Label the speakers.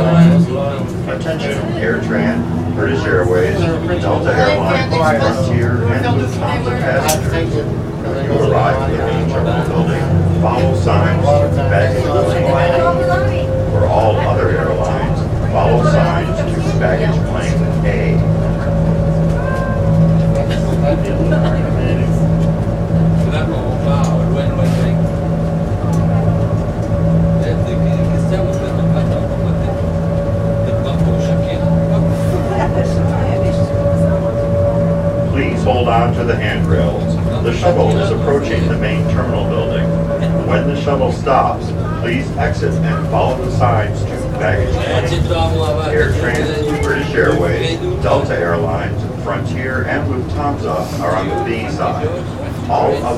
Speaker 1: Attention AirTran, British Airways, Delta Airlines, Frontier, and Lufthansa passengers. When you arrive at the main terminal building, follow signs to baggage claim A. For all other airlines, follow signs to baggage claim A. Please hold on to the handrails. The shuttle is approaching the main terminal building. When the shuttle stops, please exit and follow the signs to baggage claim. AirTran, British Airways, Delta Airlines, Frontier, and Lufthansa are on the B side. All other